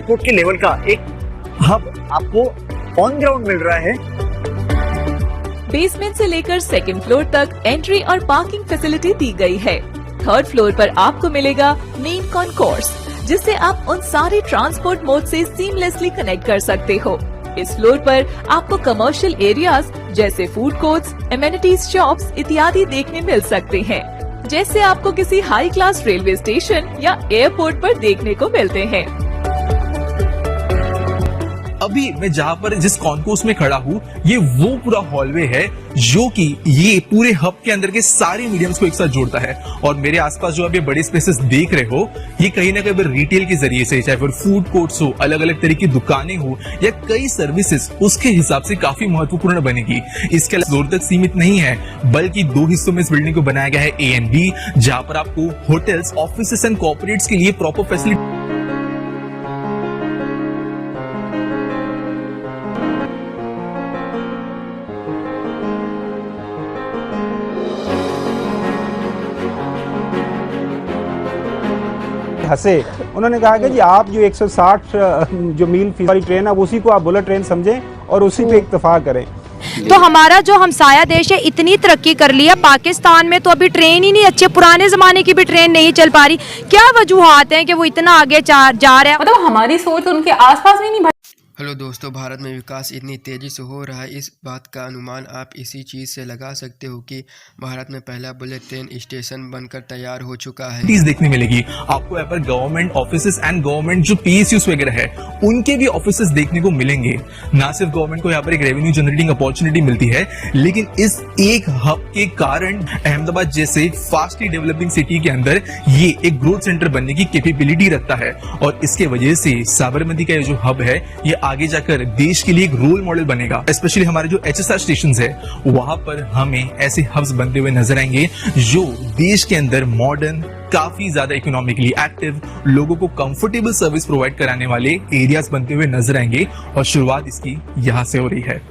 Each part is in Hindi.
एयरपोर्ट के लेवल का एक हब आपको ऑन ग्राउंड मिल रहा है। बेसमेंट से लेकर सेकंड फ्लोर तक एंट्री और पार्किंग फैसिलिटी दी गई है। थर्ड फ्लोर पर आपको मिलेगा मेन कॉन्कोर्स, जिससे आप उन सारे ट्रांसपोर्ट मोड से सीमलेसली कनेक्ट कर सकते हो। इस फ्लोर पर आपको कमर्शियल एरियाज जैसे फूड कोर्ट्स, एमेनिटीज शॉप्स इत्यादि देखने मिल सकते हैं, जैसे आपको किसी हाई क्लास रेलवे स्टेशन या एयरपोर्ट पर देखने को मिलते हैं। अभी मैं जहां पर जिस कॉन्कोर्स में खड़ा हूँ, ये वो पूरा हॉलवे है जो कि ये पूरे हब के अंदर के सारे मीडियम्स को एक साथ जोड़ता है। और मेरे आसपास जो आप ये बड़े स्पेसेस देख रहे हो, ये कहीं ना कहीं रिटेल के जरिए से, चाहे फिर फूड कोर्ट्स हो, अलग अलग तरह की दुकानें हो या कई सर्विसेज, उसके हिसाब से काफी महत्वपूर्ण बनेगी। इसके अलावा जोर तक सीमित नहीं है, बल्कि दो हिस्सों में इस बिल्डिंग को बनाया गया है, ए एंड बी, जहां पर आपको होटल्स, ऑफिसेस एंड कॉर्पोरेट्स के लिए प्रॉपर फैसिलिटी हंसे। उन्होंने कहा कि जी आप जो 160 जो मील फीस वाली ट्रेन है उसी को आप बुलेट ट्रेन समझें और उसी पे इत्तेफाक करें। तो हमारा जो हमसाया देश है इतनी तरक्की कर लिया, पाकिस्तान में तो अभी ट्रेन ही नहीं, अच्छे पुराने जमाने की भी ट्रेन नहीं चल पा रही। क्या वजूहात हैं कि वो इतना आगे जा रहा है? मतलब हमारी सोच उनके आसपास भी नहीं। हेलो दोस्तों, भारत में विकास इतनी तेज़ी से हो रहा है, इस बात का अनुमान आप इसी चीज़ से लगा सकते हो कि भारत में पहला बुलेट ट्रेन स्टेशन बनकर तैयार हो चुका है। चीज देखने मिलेगी आपको यहाँ पर। गवर्नमेंट ऑफिसेस एंड गवर्नमेंट जो PSUs वगैरह है, उनके भी ऑफिसेस देखने को मिलेंगे। ना सिर्फ गवर्नमेंट को यहाँ पर एक रेवेन्यू जनरेटिंग अपॉर्चुनिटी मिलती है, लेकिन इस एक हब के कारण अहमदाबाद जैसे फास्टली डेवलपिंग सिटी के अंदर ये एक ग्रोथ सेंटर बनने की कैपेबिलिटी रखता है। और इसके वजह से साबरमती का ये जो हब है, ये आगे जाकर देश के लिए एक रोल मॉडल बनेगा। स्पेशली हमारे जो HSR स्टेशंस है, वहां पर हमें ऐसे हब्स बनते हुए नजर आएंगे जो देश के अंदर मॉडर्न, काफी ज्यादा इकोनॉमिकली एक्टिव, लोगों को कंफर्टेबल सर्विस प्रोवाइड कराने वाले एरियाज बनते हुए नजर आएंगे। और शुरुआत इसकी यहां से हो रही है।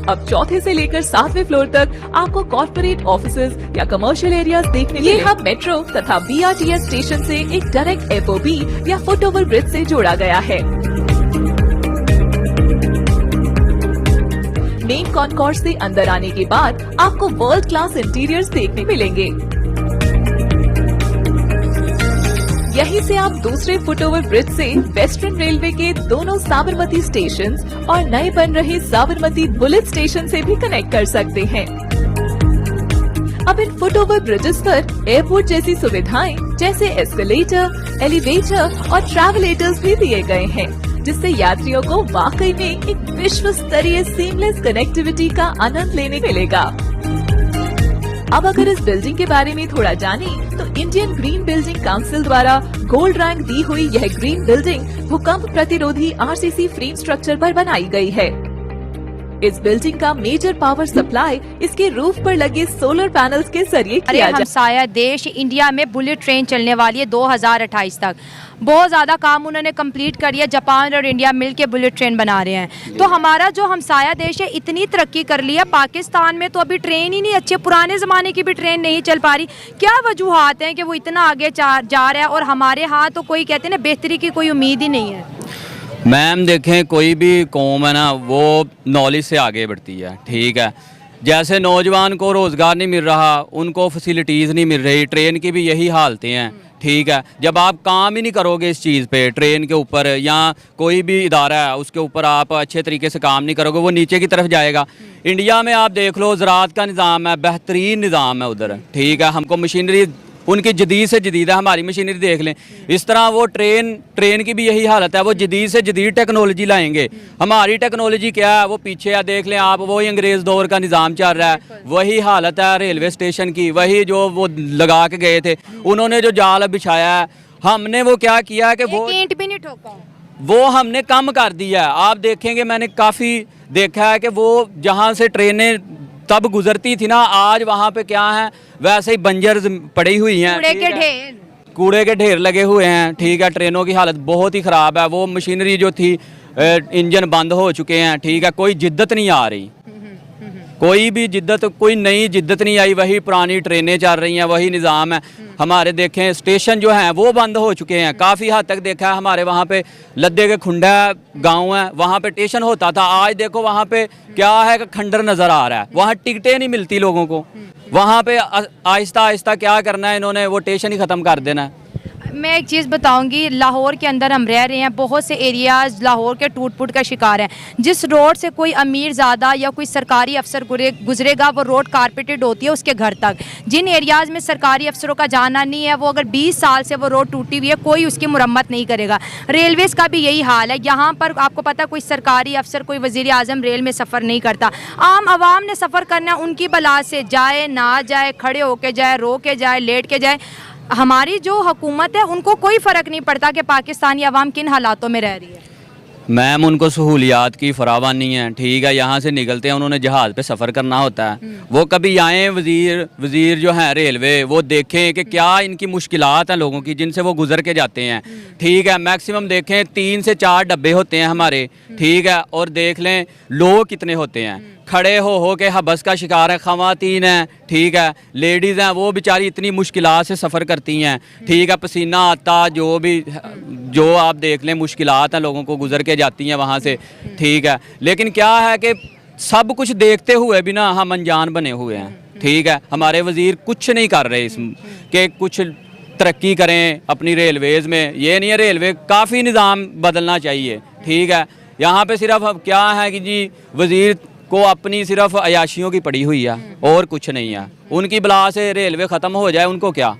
अब चौथे से लेकर 7वें फ्लोर तक आपको कॉर्पोरेट ऑफिसेज या कमर्शियल एरियाज देखने मिलेंगे। ये हब मेट्रो तथा BRTS स्टेशन से एक डायरेक्ट FOB या फुट ओवर ब्रिज से जोड़ा गया है। मेन कॉन्कोर्स से अंदर आने के बाद आपको वर्ल्ड क्लास इंटीरियर्स देखने मिलेंगे। यहीं से आप दूसरे फुट ओवर ब्रिज से वेस्टर्न रेलवे के दोनों साबरमती स्टेशंस और नए बन रहे साबरमती बुलेट स्टेशन से भी कनेक्ट कर सकते हैं। अब इन फुट ओवर ब्रिजेस पर एयरपोर्ट जैसी सुविधाएं जैसे एस्केलेटर, एलिवेटर और ट्रैवलेटर्स भी दिए गए हैं, जिससे यात्रियों को वाकई में एक विश्व स्तरीय सीमलेस कनेक्टिविटी का आनंद लेने मिलेगा। अब अगर इस बिल्डिंग के बारे में थोड़ा जानें, तो इंडियन ग्रीन बिल्डिंग काउंसिल द्वारा गोल्ड रैंक दी हुई यह ग्रीन बिल्डिंग भूकंप प्रतिरोधी RCC फ्रेम स्ट्रक्चर पर बनाई गई है। इस बिल्डिंग का मेजर पावर सप्लाई इसके रूफ पर लगे सोलर पैनल्स के जरिए किया जाता है। हमसाया देश इंडिया में बुलेट ट्रेन चलने वाली है 2028 तक। बहुत ज़्यादा काम उन्होंने कंप्लीट कर लिया, जापान और इंडिया मिलके बुलेट ट्रेन बना रहे हैं। तो हमारा जो हमसाया देश है इतनी तरक्की कर लिया, पाकिस्तान में तो अभी ट्रेन ही नहीं, अच्छे पुराने ज़माने की भी ट्रेन नहीं चल पा रही। क्या वजूहात हैं कि वो इतना आगे जा रहा है और हमारे यहाँ तो कोई कहते हैं ना बेहतरी की कोई उम्मीद ही नहीं है। मैम देखें, कोई भी कौम है ना, वो नॉलेज से आगे बढ़ती है, ठीक है। जैसे नौजवान को रोज़गार नहीं मिल रहा, उनको फैसिलिटीज़ नहीं मिल रही, ट्रेन की भी यही हालतें हैं, ठीक है। जब आप काम ही नहीं करोगे इस चीज़ पे, ट्रेन के ऊपर या कोई भी इदारा है उसके ऊपर आप अच्छे तरीके से काम नहीं करोगे, वो नीचे की तरफ जाएगा। इंडिया में आप देख लो, ज़राअत का निज़ाम है, बेहतरीन निज़ाम है उधर, ठीक है। हमको मशीनरी उनकी जदीद से जदीद है, हमारी मशीनरी देख लें। इस तरह वो ट्रेन की भी यही हालत है, वो जदीद से जदीद टेक्नोलॉजी लाएंगे। हमारी टेक्नोलॉजी क्या है, वो पीछे है, देख लें आप, वही अंग्रेज़ दौर का निज़ाम चल रहा है। वही हालत है रेलवे स्टेशन की, वही जो वो लगा के गए थे, उन्होंने जो जाल बिछाया है, हमने वो क्या किया है कि वो ईंट भी नहीं ठोका, वो हमने कम कर दिया है। आप देखेंगे, मैंने काफ़ी देखा है कि वो जहाँ से ट्रेनें तब गुजरती थी ना, आज वहाँ पे क्या है, वैसे ही बंजर पड़ी हुई हैं, कूड़े के ढेर लगे हुए हैं, ठीक है। ट्रेनों की हालत बहुत ही ख़राब है, वो मशीनरी जो थी, इंजन बंद हो चुके हैं, ठीक है। कोई जिद्दत नहीं आ रही, कोई भी जिद्दत, कोई नई जिद्दत नहीं आई, वही पुरानी ट्रेनें चल रही हैं, वही निज़ाम है। हमारे देखें स्टेशन जो हैं वो बंद हो चुके हैं, काफ़ी हद तक देखा है। हमारे वहाँ पे लद्दे के खुंडा गांव है, वहाँ पे स्टेशन होता था, आज देखो वहाँ पे क्या है कि खंडर नज़र आ रहा है, वहाँ टिकटें नहीं मिलती लोगों को। वहाँ पे आहिस्ता आहिस्ता क्या करना है इन्होंने, वो स्टेशन ही ख़त्म कर देना है। मैं एक चीज़ बताऊंगी, लाहौर के अंदर हम रह रहे हैं, बहुत से एरियाज़ लाहौर के टूट फूट का शिकार हैं। जिस रोड से कोई अमीर ज़्यादा या कोई सरकारी अफसर गुजरेगा, वो रोड कारपेटेड होती है उसके घर तक। जिन एरियाज़ में सरकारी अफसरों का जाना नहीं है, वो अगर 20 साल से वो रोड टूटी हुई है, कोई उसकी मुरम्मत नहीं करेगा। रेलवेज़ का भी यही हाल है। यहाँ पर आपको पता, कोई सरकारी अफसर, कोई वज़ीर आज़म रेल में सफ़र नहीं करता। आम आवाम ने सफ़र करना, उनकी बला से जाए ना जाए, खड़े होके जाए, रो के जाए, लेट के जाए, हमारी जो हुकूमत है उनको कोई फ़र्क नहीं पड़ता कि पाकिस्तानी अवाम किन हालातों में रह रही है। मैम उनको सहूलियात की फरावानी है, ठीक है। यहाँ से निकलते हैं, उन्होंने जहाज़ पे सफ़र करना होता है। वो कभी आए वज़ीर जो हैं रेलवे, वो देखें कि क्या इनकी मुश्किलात हैं लोगों की, जिनसे वो गुजर के जाते हैं, ठीक है। मैक्सिमम देखें 3 से 4 डब्बे होते हैं हमारे, ठीक है। और देख लें लोग कितने होते हैं, खड़े हो के हबस का शिकार है। ख़वातीन हैं, ठीक है, लेडीज़ हैं, वो बेचारी इतनी मुश्किलात से सफ़र करती हैं, ठीक है। पसीना आता, जो आप देख लें मुश्किलात हैं लोगों को, गुजर के जाती हैं वहाँ से, ठीक है। लेकिन क्या है कि सब कुछ देखते हुए भी ना हम अनजान बने हुए हैं, ठीक है। हमारे वज़ीर कुछ नहीं कर रहे इस कि कुछ तरक्की करें अपनी रेलवेज़ में। ये नहीं है, रेलवे काफ़ी निज़ाम बदलना चाहिए, ठीक है। यहाँ पे सिर्फ अब क्या है कि जी वज़ीर को अपनी सिर्फ अयाशियों की पड़ी हुई है और कुछ नहीं है। उनकी बला से रेलवे ख़त्म हो जाए, उनको क्या।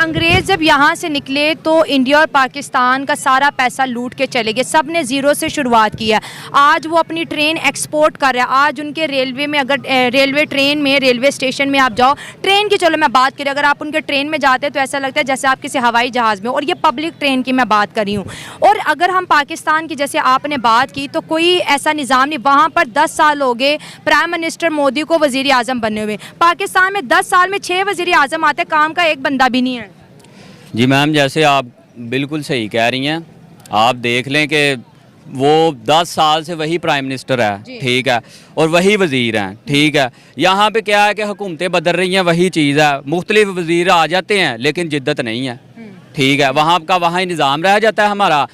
अंग्रेज़ जब यहाँ से निकले तो इंडिया और पाकिस्तान का सारा पैसा लूट के चले गए। सब ने ज़ीरो से शुरुआत किया। आज वो अपनी ट्रेन एक्सपोर्ट कर रहा है। आज उनके रेलवे में, अगर रेलवे ट्रेन में, रेलवे स्टेशन में आप जाओ, ट्रेन की चलो मैं बात करें, अगर आप उनके ट्रेन में जाते हैं तो ऐसा लगता है जैसे आप किसी हवाई जहाज़ में, और ये पब्लिक ट्रेन की मैं बात कर रही हूँ। और अगर हम पाकिस्तान की जैसे आपने बात की, तो कोई ऐसा निज़ाम नहीं। वहाँ पर 10 साल हो गए प्राइम मिनिस्टर मोदी को वज़ीर आज़म बने हुए। पाकिस्तान में 10 साल में 6 वज़ीर आज़म आते, काम का एक बंदा भी नहीं है। जी मैम, जैसे आप बिल्कुल सही कह रही हैं। आप देख लें कि वो 10 साल से वही प्राइम मिनिस्टर है, ठीक है, और वही वज़ीर हैं, ठीक है। यहाँ पे क्या है कि हुकूमतें बदल रही हैं, वही चीज़ है। मुख्तलिफ वज़ीर आ जाते हैं लेकिन जिद्दत नहीं है, ठीक है। वहाँ का वहाँ ही निज़ाम रह जाता है हमारा।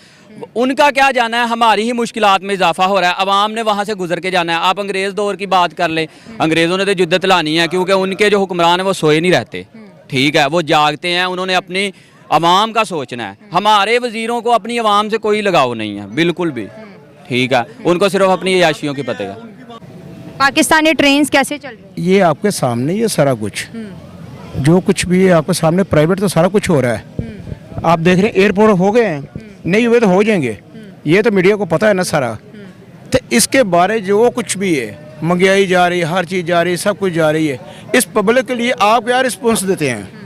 उनका क्या जाना है, हमारी ही मुश्किलात में इजाफा हो रहा है। अवाम ने वहाँ से गुजर के जाना है। आप अंग्रेज़ दौर की बात कर लें, अंग्रेज़ों ने तो जिद्दत लानी है, क्योंकि उनके जो हुक्मरान हैं वो सोए नहीं रहते, ठीक है, वो जागते हैं। उन्होंने अपनी अवाम का सोचना है। हमारे वज़ीरों को अपनी अवाम से कोई लगाव नहीं है, बिल्कुल भी, ठीक है। उनको सिर्फ अपनी अयाशियों की पता है। पाकिस्तानी ट्रेन्स कैसे चल रही है? ये आपके सामने ये सारा कुछ, जो कुछ भी है आपके सामने, प्राइवेट तो सारा कुछ हो रहा है। आप देख रहे हैं एयरपोर्ट हो गए हैं, नहीं हुए तो हो जाएंगे, ये तो मीडिया को पता है ना सारा। तो इसके बारे जो कुछ भी है, महंगाई जा रही है, हर चीज़ जा रही है, सब कुछ जा रही है। इस पब्लिक के लिए आप क्या रिस्पॉन्स देते हैं?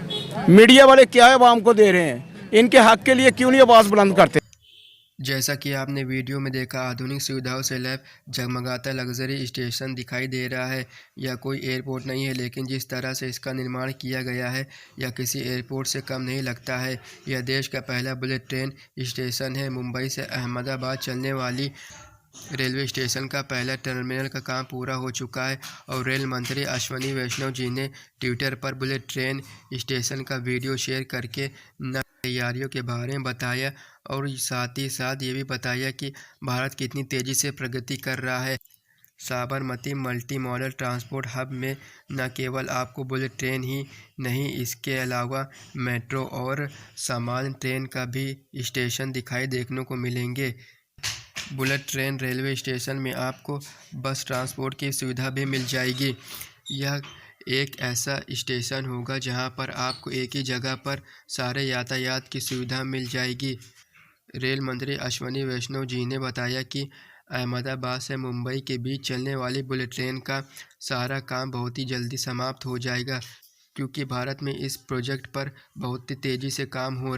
मीडिया वाले क्या आवाम को दे रहे हैं? इनके हक के लिए क्यों नहीं आवाज़ बुलंद करते? जैसा कि आपने वीडियो में देखा, आधुनिक सुविधाओं से लैस जगमगाता लग्जरी स्टेशन दिखाई दे रहा है। यह कोई एयरपोर्ट नहीं है, लेकिन जिस तरह से इसका निर्माण किया गया है, यह किसी एयरपोर्ट से कम नहीं लगता है। यह देश का पहला बुलेट ट्रेन स्टेशन है। मुंबई से अहमदाबाद चलने वाली रेलवे स्टेशन का पहला टर्मिनल का काम पूरा हो चुका है और रेल मंत्री अश्विनी वैष्णव जी ने ट्विटर पर बुलेट ट्रेन स्टेशन का वीडियो शेयर करके तैयारियों के बारे में बताया और साथ ही साथ ये भी बताया कि भारत कितनी तेज़ी से प्रगति कर रहा है। Sabarmati multi modal transport hub में न केवल आपको बुलेट ट्रेन ही नहीं, इसके अलावा मेट्रो और सामान्य ट्रेन का भी स्टेशन दिखाई देखने को मिलेंगे। बुलेट ट्रेन रेलवे स्टेशन में आपको बस ट्रांसपोर्ट की सुविधा भी मिल जाएगी। यह एक ऐसा स्टेशन होगा जहां पर आपको एक ही जगह पर सारे यातायात की सुविधा मिल जाएगी। रेल मंत्री अश्विनी वैष्णव जी ने बताया कि अहमदाबाद से मुंबई के बीच चलने वाली बुलेट ट्रेन का सारा काम बहुत ही जल्दी समाप्त हो जाएगा, क्योंकि भारत में इस प्रोजेक्ट पर बहुत ही तेज़ी से काम हो